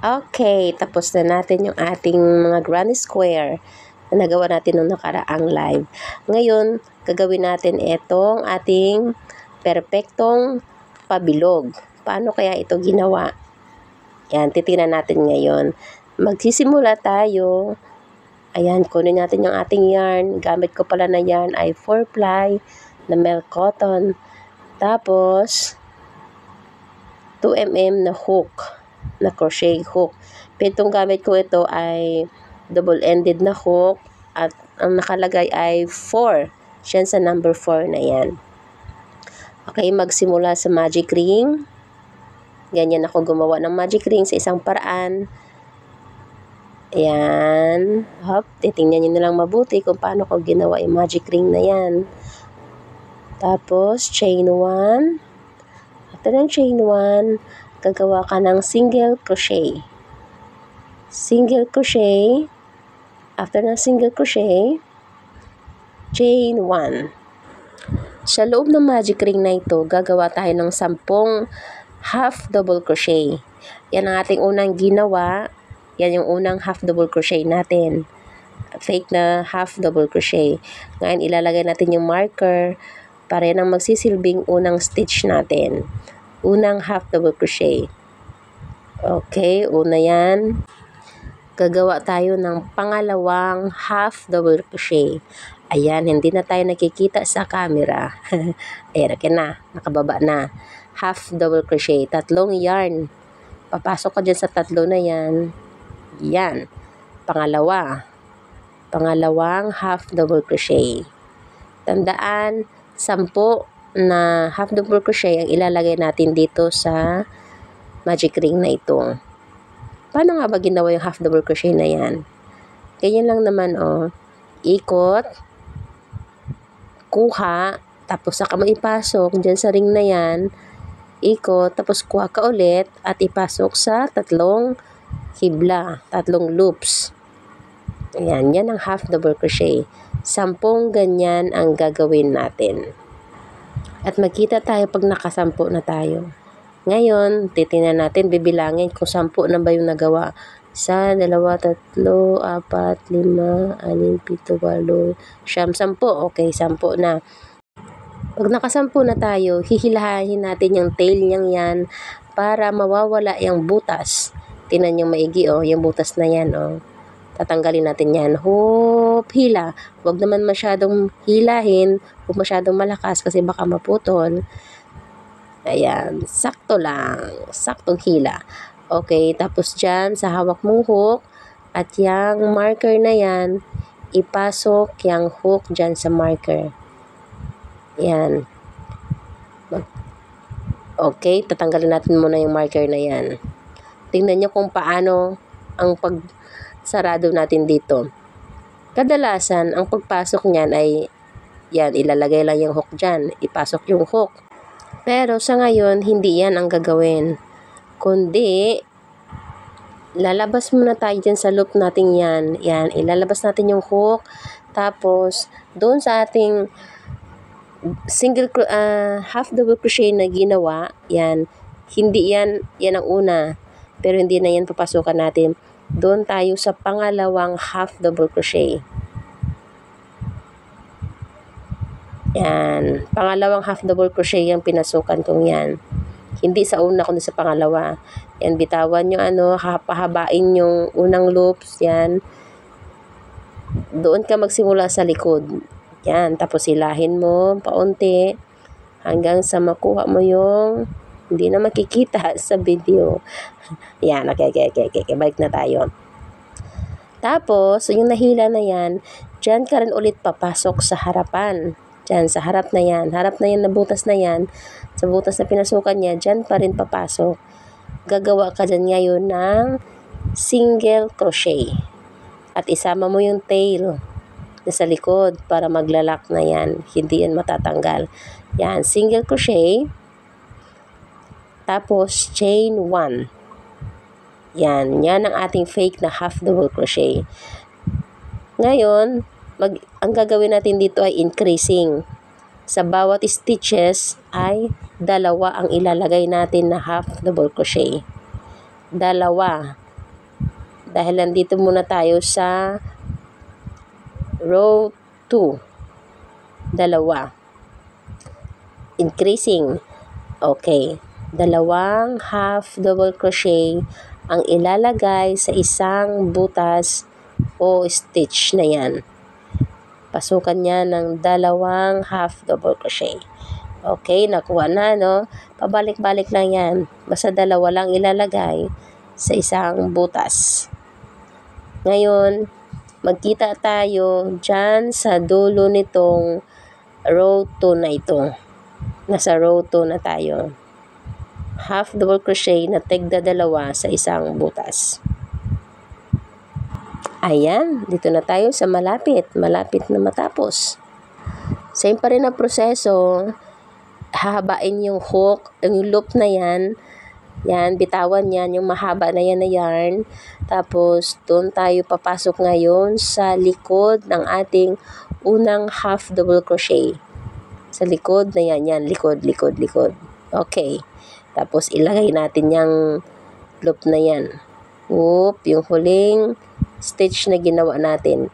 Okay, tapos na natin yung ating mga granny square na nagawa natin nung nakaraang live. Ngayon, gagawin natin itong ating perpektong pabilog. Paano kaya ito ginawa? Yan, titingnan natin ngayon. Magsisimula tayo. Ayan, kunin natin yung ating yarn. Gamit ko pala na yarn ay 4-ply na milk cotton. Tapos, 2mm na hook, na crochet hook. Itong gamit ko ito ay double-ended na hook at ang nakalagay ay 4. Siyan sa number 4 na yan. Okay, magsimula sa magic ring. Ganyan ako gumawa ng magic ring sa isang paraan. Ayan. Hop, titingnan nyo na lang mabuti kung paano ko ginawa yung magic ring na yan. Tapos, chain 1. After ng chain 1, gagawa ka ng single crochet. Single crochet. After ng single crochet, chain 1. Sa loob ng magic ring na ito, gagawa tayo ng 10 half double crochet. Yan ang ating unang ginawa. Yan yung unang half double crochet natin. Fake na half double crochet. Ngayon, ilalagay natin yung marker para yan ang magsisilbing unang stitch natin. Unang half double crochet. Okay, una yan. Gagawa tayo ng pangalawang half double crochet. Ayan, hindi na tayo nakikita sa camera. Ayan, okay na. Nakababa na. Half double crochet. 3 yarn. Papasok ka dyan sa 3 na yan. Yan. Pangalawa. Pangalawang half double crochet. Tandaan, 10 na half double crochet ang ilalagay natin dito sa magic ring na ito. Paano nga ba ginawa yung half double crochet na yan? Ganyan lang naman, oh. Ikot, kuha, tapos saka mo ipasok dyan sa ring na yan. Ikot, tapos kuha ka ulit at ipasok sa 3 hibla, 3 loops. Ayan, yan ang half double crochet. 10 ganyan ang gagawin natin. At magkita tayo pag nakasampu na tayo. Ngayon, titingnan natin, bibilangin kung 10 na ba yung nagawa. 1, 2, 3, 4, 5, 6, 7, 8, 10. Okay, 10 na. Pag nakasampu na tayo, hihilahin natin yung tail niyang yan para mawawala yung butas. Tingnan yung maigi, oh, yung butas na yan, oh. Tatanggalin natin yan. Hop, hila. Huwag naman masyadong hilahin. Huwag masyadong malakas kasi baka maputol. Ayan, sakto lang. Saktong hila. Okay, tapos dyan sa hawak mong hook at yung marker na yan, ipasok yung hook dyan sa marker. Ayan. Okay, tatanggalin natin muna yung marker na yan. Tingnan nyo kung paano ang pagsarado natin dito. Kadalasan, ang pagpasok niyan ay, yan, ilalagay lang yung hook dyan. Ipasok yung hook. Pero sa ngayon, hindi yan ang gagawin. Kundi, lalabas muna tayo dyan sa loop natin yan. Yan, ilalabas natin yung hook. Tapos, doon sa ating single half double crochet na ginawa, yan, hindi yan ang una. Pero hindi na yan papasukan natin. Doon tayo sa pangalawang half double crochet. Yan. Pangalawang half double crochet yung pinasukan kong yan. Hindi sa una kundi sa pangalawa. Yan, bitawan nyo pahabain yung unang loops. Yan. Doon ka magsimula sa likod. Yan. Tapos hilahin mo paunti hanggang sa makuha mo yung hindi na makikita sa video. Yan. Okay. Balik na tayo. Tapos, yung nahila na yan, dyan ka rin ulit papasok sa harapan. Dyan, sa harap na yan. Harap na yan na butas na yan. Sa butas na pinasukan niya, dyan pa rin papasok. Gagawa ka dyan ngayon ng single crochet. At isama mo yung tail na sa likod para maglalak na yan. Hindi yan matatanggal. Yan, single crochet. Tapos, chain 1. Yan ang ating fake na half double crochet. Ngayon, ang gagawin natin dito ay increasing. Sa bawat stitches ay 2 ang ilalagay natin na half double crochet. 2. Dahil nandito muna tayo sa row 2. Dalawa. Increasing. Okay. Dalawang half double crochet ang ilalagay sa isang butas o stitch na yan. Pasukan niya ng dalawang half double crochet. Okay, nakuha na, no? Pabalik-balik lang yan. Basta dalawa lang ilalagay sa isang butas. Ngayon, magkita tayo dyan sa dulo nitong row 2 na ito. Nasa row 2 na tayo. Half double crochet na tigda dalawa sa isang butas. Ayan, dito na tayo sa malapit na matapos. Same pa rin ang proseso. Hahabain yung hook, yung loop na yan. Yan, bitawan yan, yung mahaba na yan na yarn. Tapos, doon tayo papasok ngayon sa likod ng ating unang half double crochet. Sa likod na yan, likod. Okay. Tapos, ilagay natin yung loop na yan. Oop, yung huling stitch na ginawa natin.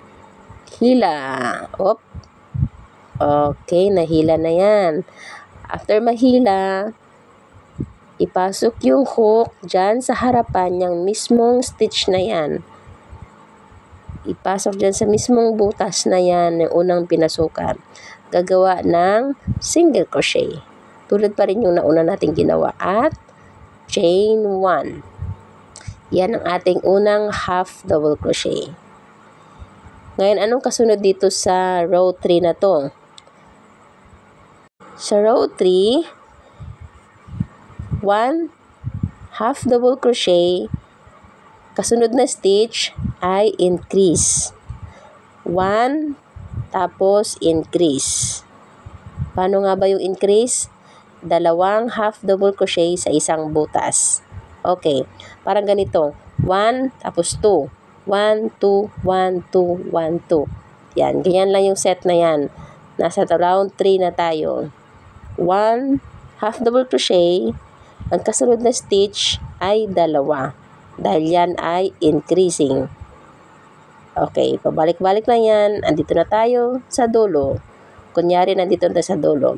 Hila. Oop. Okay, nahila na yan. After mahila, ipasok yung hook dyan sa harapan yung mismong stitch na yan. Ipasok dyan sa mismong butas na yan, yung unang pinasukan. Gagawa ng single crochet. Tulad pa rin yung nauna nating ginawa at chain 1. Yan ang ating unang half double crochet. Ngayon, anong kasunod dito sa row 3 na to? Sa row 3, 1 half double crochet, kasunod na stitch ay increase. 1, tapos increase. Paano nga ba yung increase? Dalawang half double crochet sa isang butas. Okay, parang ganito. 1, tapos 2. 1, 2, 1, 2, 1, 2. Yan, ganyan lang yung set na yan. Nasa round 3 na tayo. 1 half double crochet, ang kasunod na stitch ay 2. Dahil yan ay increasing. Okay, pabalik-balik lang yan. Andito na tayo sa dulo. Kunyari, nandito na sa dulo.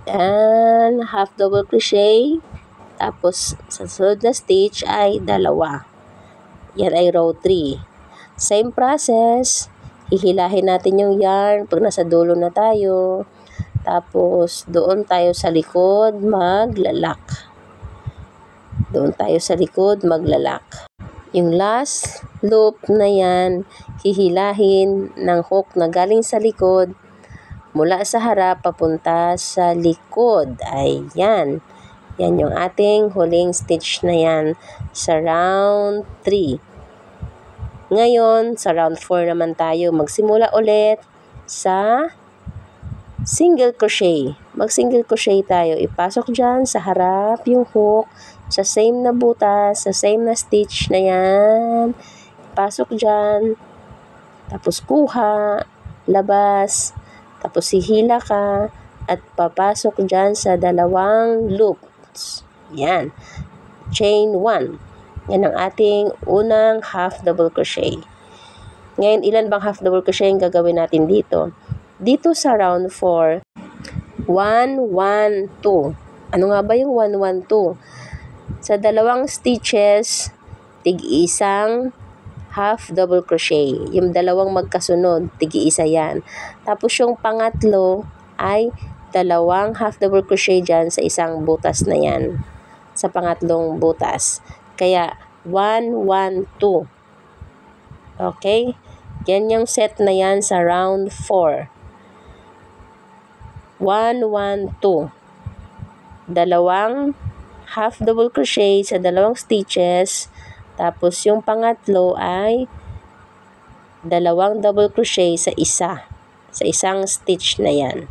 Yan, half double crochet. Tapos, sa sunod na stitch ay 2. Yan ay row 3. Same process. Hihilahin natin yung yarn pag nasa dulo na tayo. Tapos, doon tayo sa likod maglalak. Yung last loop na yan, hihilahin ng hook na galing sa likod mula sa harap papunta sa likod. Ayan. Yan yung ating huling stitch na yan sa round 3. Ngayon, sa round 4 naman tayo. Magsimula ulit sa single crochet. Mag-single crochet tayo. Ipasok dyan sa harap yung hook, sa same na butas, sa same na stitch na yan. Ipasok dyan. Tapos kuha, labas. Tapos hihila ka at papasok dyan sa 2 loops. Yan. Chain 1. Yan ang ating unang half double crochet. Ngayon, ilan bang half double crochet ang gagawin natin dito? Dito sa round 4, 1, 1, 2. Ano nga ba yung 1, 1, 2? Sa 2 stitches, tig-isang half double crochet. Yung 2 magkasunod, tig-isa yan. Tapos yung pangatlo ay 2 half double crochet dyan sa isang butas na yan. Sa pangatlong butas. Kaya 1, 1, 2. Okay? Yan yung set na yan sa round 4. 1, 1, 2. 2 half double crochet sa 2 stitches. Tapos yung pangatlo ay 2 double crochet sa isang stitch na yan.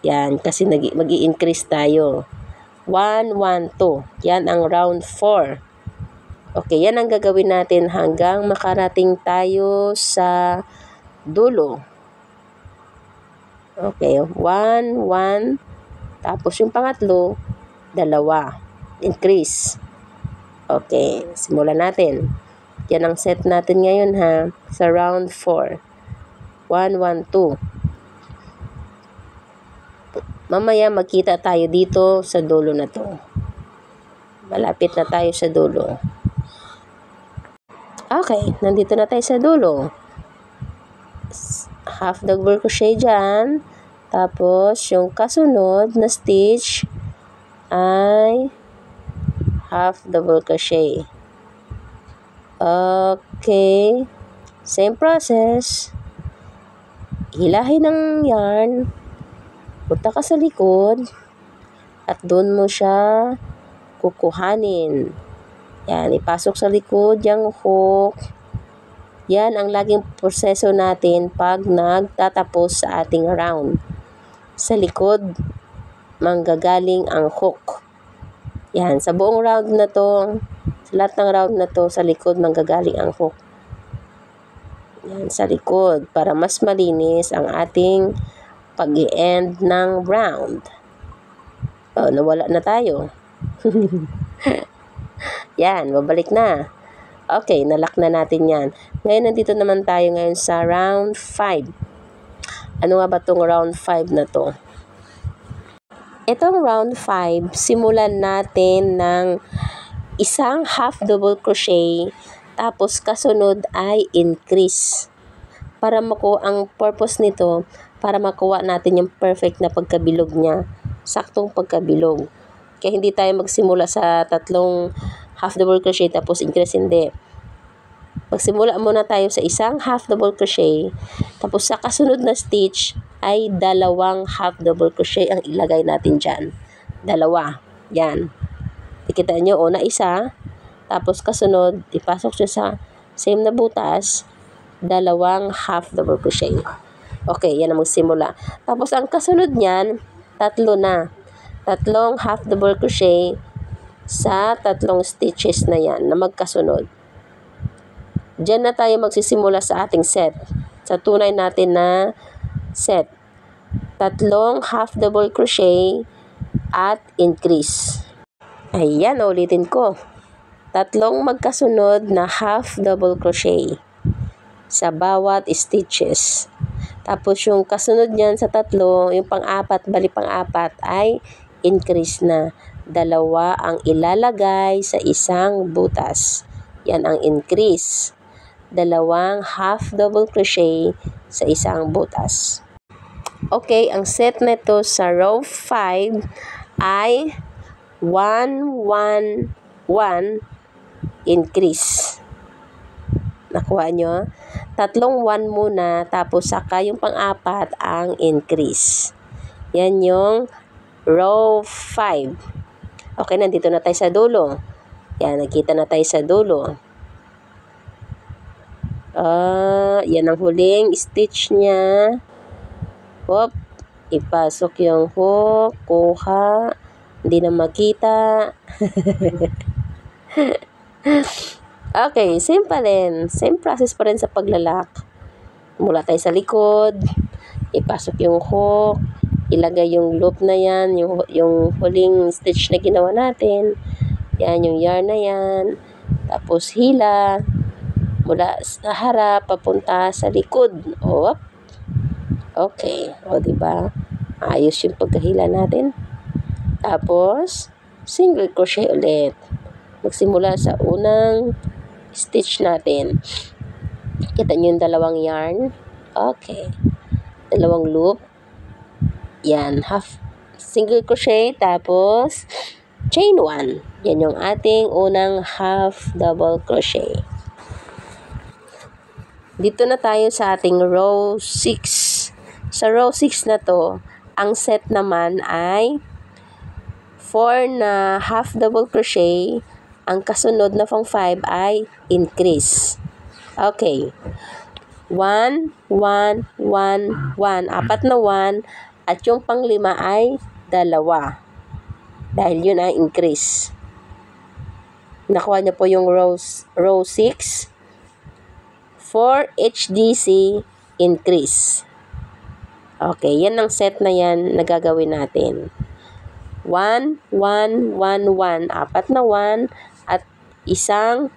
Yan, kasi mag-i-increase tayo. 1, 1, 2. Yan ang round 4. Okay, yan ang gagawin natin hanggang makarating tayo sa dulo. Okay, 1, 1. Tapos yung pangatlo, 2. Increase. Okay, simulan natin. Yan ang set natin ngayon ha, sa round 4. 1, 1, 2. Mamaya magkita tayo dito sa dulo na to. Malapit na tayo sa dulo. Okay, nandito na tayo sa dulo. Half double crochet dyan. Tapos, yung kasunod na stitch ay half double crochet. Okay. Same process. Hilahin ng yarn. Punta ka sa likod. At doon mo siya kukuhanin. Yan, ipasok sa likod yung hook. Yan ang laging proseso natin pag nagtatapos sa ating round. Sa likod, manggagaling ang hook. Yan, sa buong round na to, sa lahat ng round na to, sa likod manggagaling ang hook. Yan, sa likod, para mas malinis ang ating pag-i-end ng round. Nawala na tayo. Yan, babalik na. Okay, nalock na natin yan. Ngayon, nandito naman tayo ngayon sa round 5. Ano nga ba itong round 5 na to? Itong round 5, simulan natin ng isang half double crochet, tapos kasunod ay increase. Para makuha, ang purpose nito, para makuha natin yung perfect na pagkabilog niya. Saktong pagkabilog. Kaya hindi tayo magsimula sa tatlong half double crochet tapos increase, hindi. Magsimula muna tayo sa isang half double crochet, tapos sa kasunod na stitch ay dalawang half double crochet ang ilagay natin dyan. Dalawa. Yan. Ikita nyo, una isa, tapos kasunod, ipasok siya sa same na butas, dalawang half double crochet. Okay, yan ang magsimula. Tapos ang kasunod niyan, tatlo na. Tatlong half double crochet sa tatlong stitches na yan na magkasunod. Diyan na tayo magsisimula sa ating set. Sa tunay natin na set. Tatlong half double crochet at increase. Ayan, ulitin ko. Tatlong magkasunod na half double crochet sa bawat stitches. Tapos yung kasunod niyan sa tatlo, yung pang-apat, bali pang-apat ay increase na. Dalawa ang ilalagay sa isang butas. Yan ang increase. Dalawang half double crochet sa isang butas. Okay, ang set nito sa row 5 ay 1, 1, 1, increase. Nakuha nyo? Tatlong 1 muna, tapos saka yung pang-apat ang increase. Yan yung row 5. Okay, nandito na tayo sa dulo. Yan, nakita na tayo sa dulo. Yan ang huling stitch niya. Hop, ipasok yung hook, kuha. Hindi na makita. Okay, same pa rin. Same process pa rin sa paglalak. Mula tayo sa likod, ipasok yung hook, ilagay yung loop na yan, yung huling stitch na ginawa natin. Yan, yung yarn na yan. Tapos hila, mula sa harap, papunta sa likod. Oh, okay. O, diba? Ayos yung pagkahila natin. Tapos, single crochet ulit. Magsimula sa unang stitch natin. Kita nyo yung dalawang yarn. Okay. Dalawang loop. Yan. Half single crochet. Tapos, chain 1. Yan yung ating unang half double crochet. Dito na tayo sa ating row 6. Sa row 6 na to, ang set naman ay 4 na half double crochet, ang kasunod na pang 5 ay increase. Okay. 1, 1, 1, 1. Apat na 1. At yung pang 5 ay dalawa. Dahil yun ay increase. Nakuha niyo po yung row 6. 4 HDC increase. Okay. Yan ang set na yan na gagawin natin. 1, 1, 1, 1, apat na 1, at 2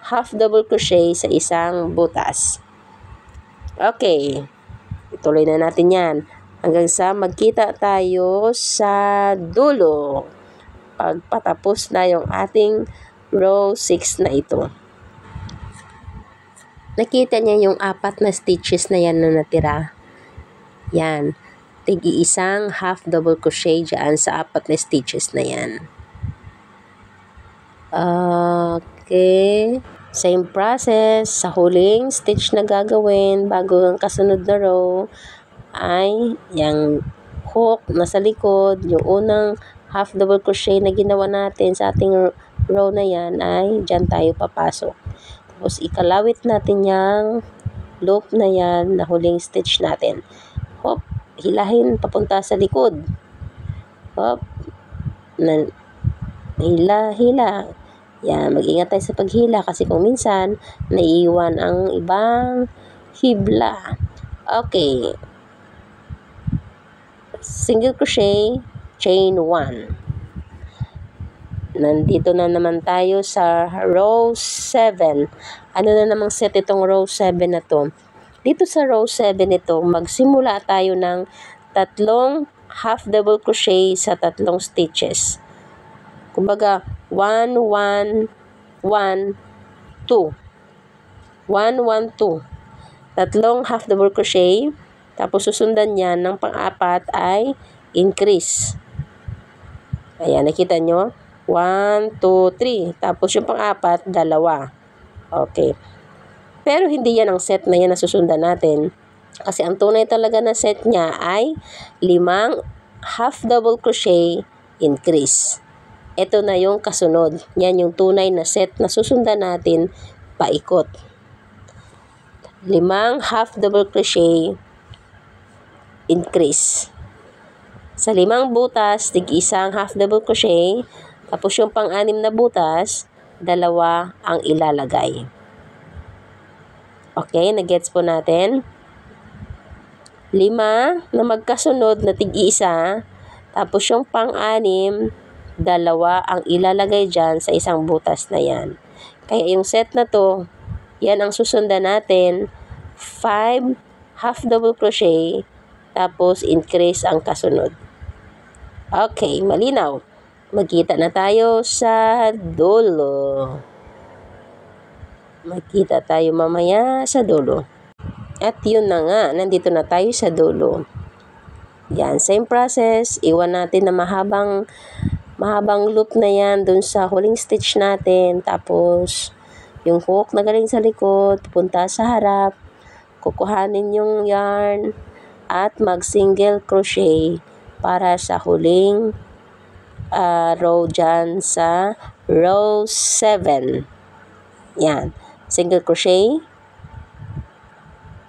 half double crochet sa isang butas. Okay, ituloy na natin yan hanggang sa magkita tayo sa dulo pagpatapos na yung ating row 6 na ito. Nakita niya yung 4 na stitches na yan na natira. Yan, tig-iisang half double crochet dyan sa 4 na stitches na yan. Okay, same process. Sa huling stitch na gagawin bago ang kasunod na row ay yung hook nasa likod, yung unang half double crochet na ginawa natin sa ating row na yan ay dyan tayo papasok. Tapos ikalawit natin yung loop na yan na huling stitch natin. Hop, hilahin papunta sa likod. Hop, hila. Yan, mag-ingat tayo sa paghila kasi kung minsan naiiwan ang ibang hibla. Okay. Single crochet, chain 1. Nandito na naman tayo sa row 7. Ano na namang set itong row 7 na to? Dito sa row 7 ito, magsimula tayo ng 3 half double crochet sa 3 stitches. Kumbaga, 1, 1, 1, 2. 1, 1, 2. 3 half double crochet. Tapos susundan yan ng pang-4 ay increase. Ayan, nakita nyo? 1, 2, 3. Tapos yung pang-4, 2. Okay. Pero hindi yan ang set na yan na susundan natin. Kasi ang tunay talaga na set niya ay 5 half double crochet increase. Ito na yung kasunod. Yan yung tunay na set na susundan natin paikot. 5 half double crochet increase. Sa 5 butas, tig-isang half double crochet. Tapos yung pang-6 na butas, 2 ang ilalagay. Okay, nagets po natin. 5 na magkasunod na tig-isa. Tapos yung pang-6, 2 ang ilalagay dyan sa isang butas na yan. Kaya yung set na to, yan ang susundan natin. 5 half double crochet, tapos increase ang kasunod. Okay, malinaw. Magkita na tayo sa dulo. Magkita tayo mamaya sa dulo. At yun na nga, nandito na tayo sa dulo. Yan, same process. Iwan natin na mahabang loop na yan dun sa huling stitch natin. Tapos, yung hook na galing sa likod, punta sa harap. Kukuhanin yung yarn at mag-single crochet para sa huling row dyan sa row 7. Yan. Single crochet,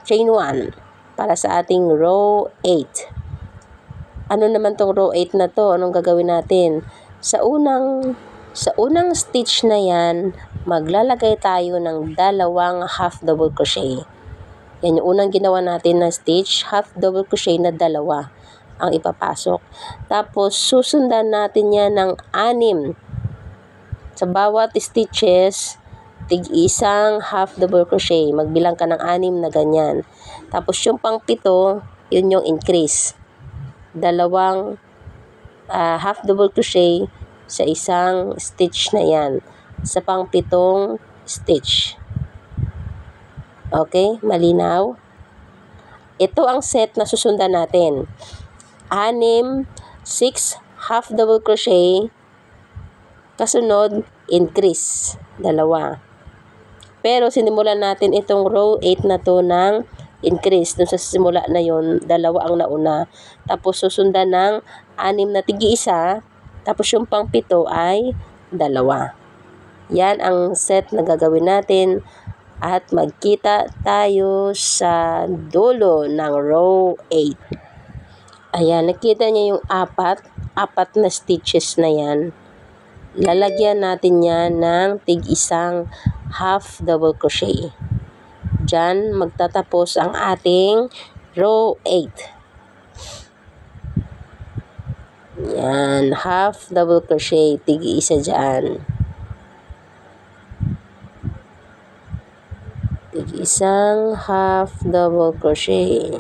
chain 1 para sa ating row 8. Ano naman tong row 8 na to? Anong gagawin natin? Sa unang stitch na yan, maglalagay tayo ng 2 half double crochet. Yan yung unang ginawa natin na stitch, half double crochet na 2 ang ipapasok. Tapos, susundan natin yan ng 6. Sa bawat stitches, tig-isang half double crochet. Magbilang ka ng 6 na ganyan. Tapos, yung pang-7, yun yung increase. 2 half double crochet sa isang stitch na yan. Sa pang-7 stitch. Okay, malinaw? Ito ang set na susundan natin. 6 half double crochet, kasunod, increase, 2. Pero sinimulan natin itong row 8 na to ng increase. Dun sa simula na yon, 2 ang nauna. Tapos susundan ng 6 na tig-isa, tapos yung pang-7 ay 2. Yan ang set na gagawin natin. At magkita tayo sa dulo ng row 8. Ayan, nakita niya yung 4 na stitches na yan. Lalagyan natin yan ng tig-isang half double crochet. Diyan magtatapos ang ating row 8. Yan, half double crochet, tig-isa dyan. Isang half double crochet.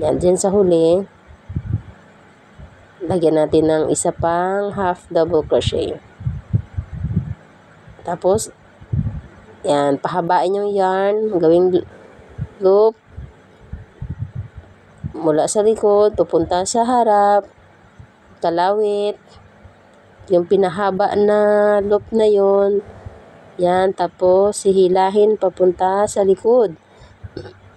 Yan, dyan sa huli, lagyan natin ng isa pang half double crochet. Tapos, yan, pahabain yung yarn, gawing loop, mula sa likod, pupunta sa harap, kalawit, yung pinahaba na loop na yon. Yan, tapos hihilahin papunta sa likod.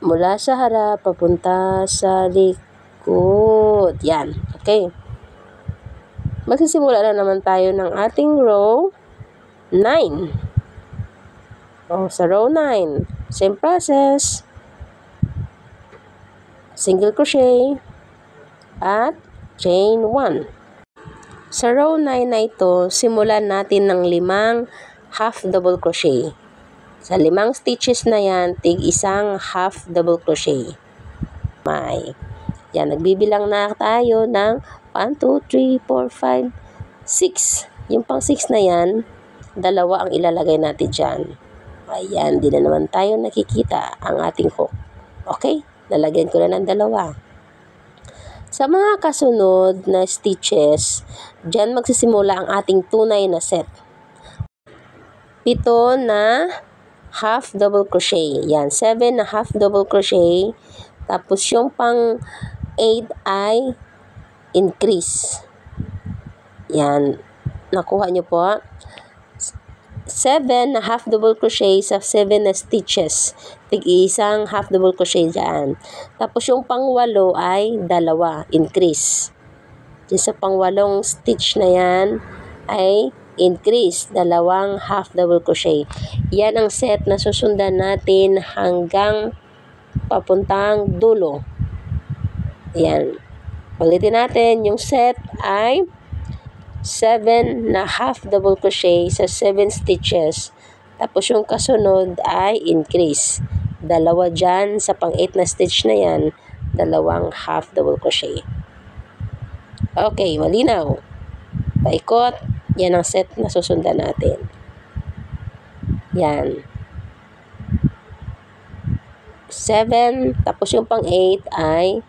Mula sa harap, papunta sa likod. Yan, okay. Magsisimula na naman tayo ng ating row 9. Sa row 9, same process. Single crochet at chain 1. Sa row 9 na ito, simulan natin ng 5 half double crochet. Sa 5 stitches na yan, tig isang half double crochet. Yan, nagbibilang na tayo ng 1, 2, 3, 4, 5, 6. Yung pang 6 na yan, 2 ang ilalagay natin dyan. Ayan, di na naman tayo nakikita ang ating hook. Okay, lalagyan ko na ng 2. Sa mga kasunod na stitches, dyan magsisimula ang ating tunay na set. 7 na half double crochet. Yan, 7 na half double crochet. Tapos yung pang 8 ay increase. Yan, nakuha nyo po. 7 na half double crochet sa 7 na stitches. Tig-isang half double crochet dyan. Tapos yung pang 8 ay 2, increase. Yung sa pang 8 stitch na yan ay increase, 2 half double crochet. Yan ang set na susundan natin hanggang papuntang dulo. Yan. Ulitin natin, yung set ay 7 na half double crochet sa 7 stitches. Tapos yung kasunod ay increase. 2 dyan sa pang 8 na stitch na yan, 2 half double crochet. Okay, malinaw. Paikot. Yan ang set na susundan natin. Yan. 7, tapos yung pang 8 ay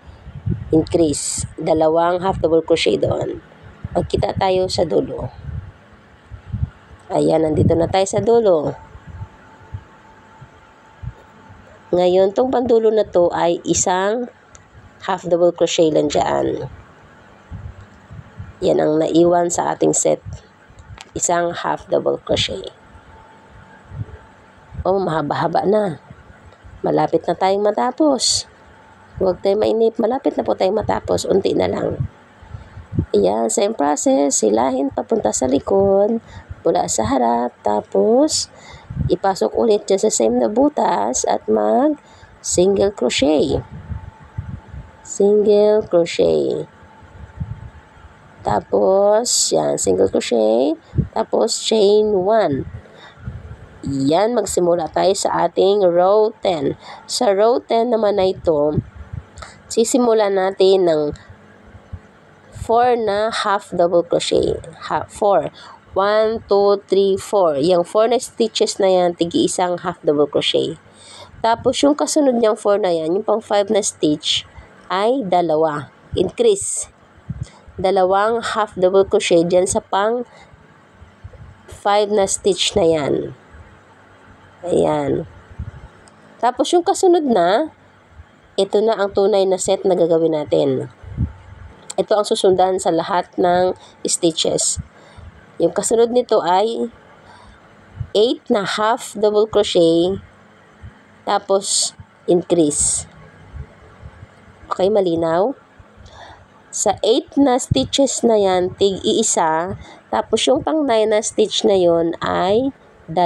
increase. 2 half double crochet doon. Magkita tayo sa dulo. Ayan, nandito na tayo sa dulo. Ngayon, tong pandulo na to ay isang half double crochet lang dyan. Yan ang naiwan sa ating set. Isang half double crochet. Mahaba-haba na. Malapit na tayong matapos. Huwag tayong mainip. Malapit na po tayong matapos. Unti na lang. Ayan, same process. Hilahin papunta sa likod. Mula sa harap. Tapos, ipasok ulit dyan sa same na butas at mag single crochet. Single crochet. Tapos, yan, single crochet. Tapos, chain 1. Yan, magsimula tayo sa ating row 10. Sa row 10 naman na ito, sisimulan natin ng 4 na half double crochet. 4. 1, 2, 3, 4. Yung 4 na stitches na yan, tig-isang half double crochet. Tapos, yung kasunod niyang 4 na yan, yung pang 5 na stitch, ay 2. Increase. 2 half double crochet dyan sa pang 5 na stitch na yan. Ayan. Tapos yung kasunod na, ito na ang tunay na set na gagawin natin. Ito ang susundan sa lahat ng stitches. Yung kasunod nito ay 8 na half double crochet, tapos increase. Okay, malinaw? Sa 8 na stitches na yan, tig-iisa. Tapos yung pang 9 na stitch na yon ay 2.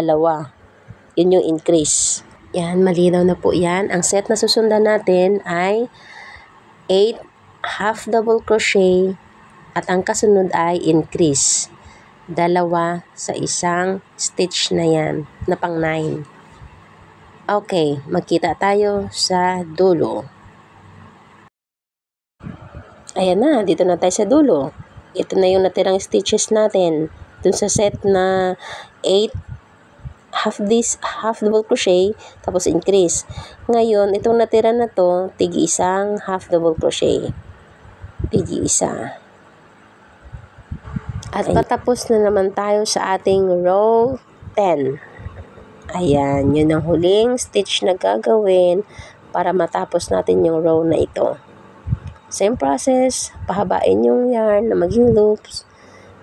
Yun yung increase. Yan, malinaw na po yan. Ang set na susundan natin ay 8 half double crochet at ang kasunod ay increase. 2 sa isang stitch na yan, na pang 9. Okay, magkita tayo sa dulo. Ayan na, dito na tayo sa dulo. Ito na yung natirang stitches natin. Dun sa set na 8 half double crochet, tapos increase. Ngayon, itong natira na to, tig-isang half double crochet. Tig-isa. At patapos na naman tayo sa ating row 10. Ayan, yun ang huling stitch na gagawin para matapos natin yung row na ito. Same process, pahabain yung yarn na maging loops.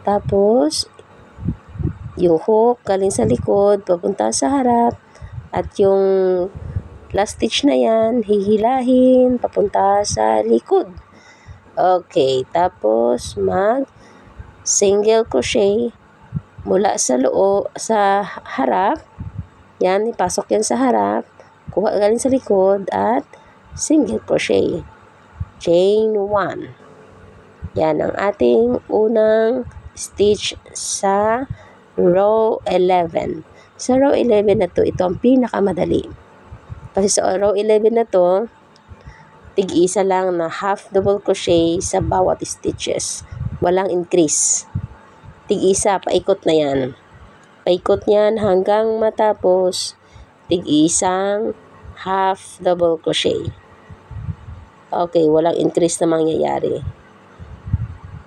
Tapos, yung hook galing sa likod, papunta sa harap. At yung last stitch na yan, hihilahin, papunta sa likod. Okay, tapos single crochet mula sa harap. Yan, ipasok yan sa harap. Kuha galing sa likod at single crochet. Chain 1. Yan ang ating unang stitch sa row 11. Sa row 11 na to, ito ang pinakamadali. Kasi sa row 11 na to, tig-isa lang na half double crochet sa bawat stitches. Walang increase. Tig-isa, paikot na yan. Paikot yan hanggang matapos tig-isang half double crochet. Okay, walang increase na mangyayari.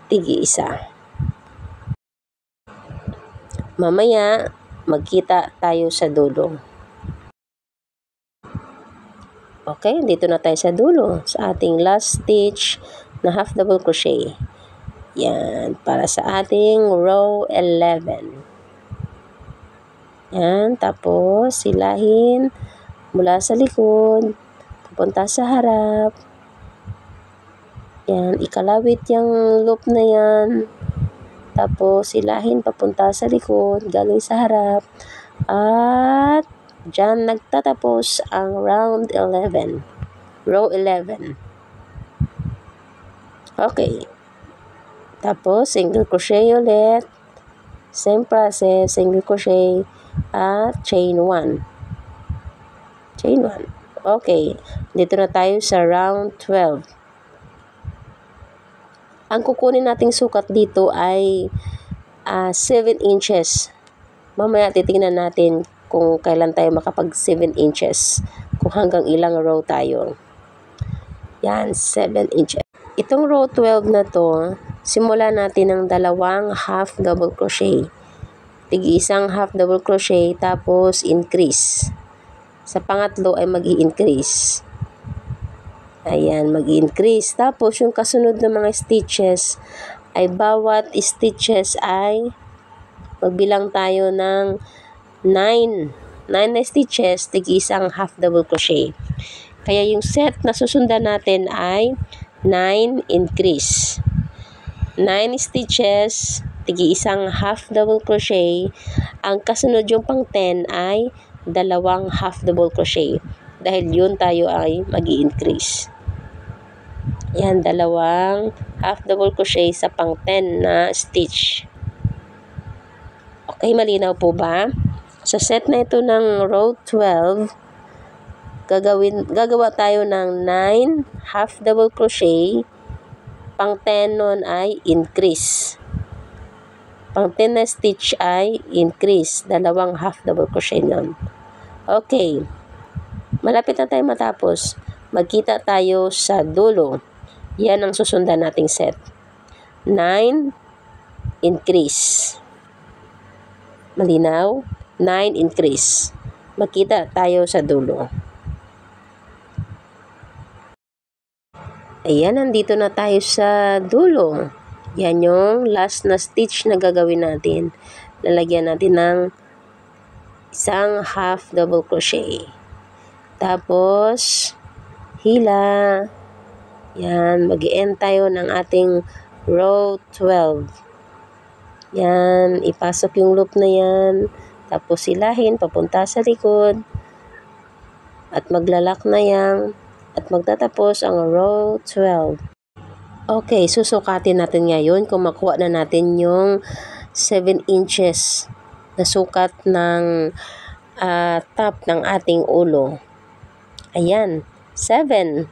Tig-isa. Mamaya, magkita tayo sa dulo. Okay, dito na tayo sa dulo. Sa ating last stitch na half double crochet. Yan, para sa ating row 11. Yan, tapos silahin mula sa likod, papunta sa harap. Yan, ikalawit yung loop na yan. Tapos silahin papunta sa likod, galing sa harap. At dyan nagtatapos ang round 11. Row 11. Okay. Tapos, single crochet ulit. Same process, single crochet at chain 1. Chain 1. Okay. Dito na tayo sa round 12. Ang kukunin nating sukat dito ay 7 inches. Mamaya titingnan natin kung kailan tayo makapag 7 inches. Kung hanggang ilang row tayo. Yan, 7 inches. Itong row 12 na to, simula natin ng dalawang half double crochet. Tig-isang half double crochet, tapos increase. Sa pangatlo ay mag-i-increase. Ayan, mag-i-increase. Tapos yung kasunod na mga stitches, ay bawat stitches ay magbilang tayo ng 9 na stitches, tig-isang half double crochet. Kaya yung set na susundan natin ay 9 increase. 9 stitches, tig-isang half double crochet. Ang kasunod yung pang 10 ay dalawang half double crochet. Dahil yun tayo ay mag-i-increase. Yan, dalawang half double crochet sa pang 10 na stitch. Okay, malinaw po ba? Sa set na ito ng row 12, gagawa tayo ng 9 half double crochet. Pang 10 nun ay increase. Pang 10 na stitch ay increase. Dalawang half double crochet nun. Okay. Malapit na tayo matapos. Magkita tayo sa dulo. Yan ang susundan nating set. 9 increase. Malinaw? 9 increase. Magkita tayo sa dulo. Ayan, nandito na tayo sa dulo. Yan yung last na stitch na gagawin natin. Lalagyan natin ng isang half double crochet. Tapos, hila. Yan, mag-i-end tayo ng ating row 12. Yan, ipasok yung loop na yan. Tapos silahin, papunta sa likod. At maglalak na yan. At magtatapos ang row 12. Okay, susukatin natin ngayon kung makuha na natin yung 7 inches na sukat ng top ng ating ulo. Ayan, 7.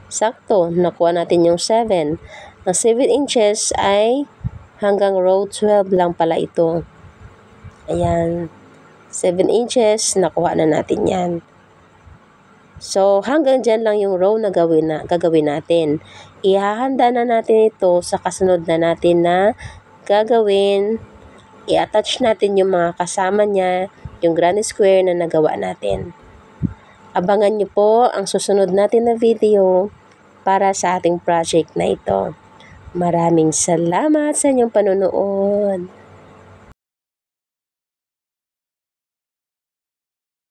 Sakto, nakuha natin yung 7. Ang 7 inches ay hanggang row 12 lang pala ito. Ayan. 7 inches, nakuha na natin yan. So, hanggang dyan lang yung row na gagawin natin. Ihahanda na natin ito sa kasunod na natin na gagawin. I-attach natin yung mga kasama niya, yung granny square na nagawa natin. Abangan nyo po ang susunod natin na video para sa ating project na ito. Maraming salamat sa inyong panonood.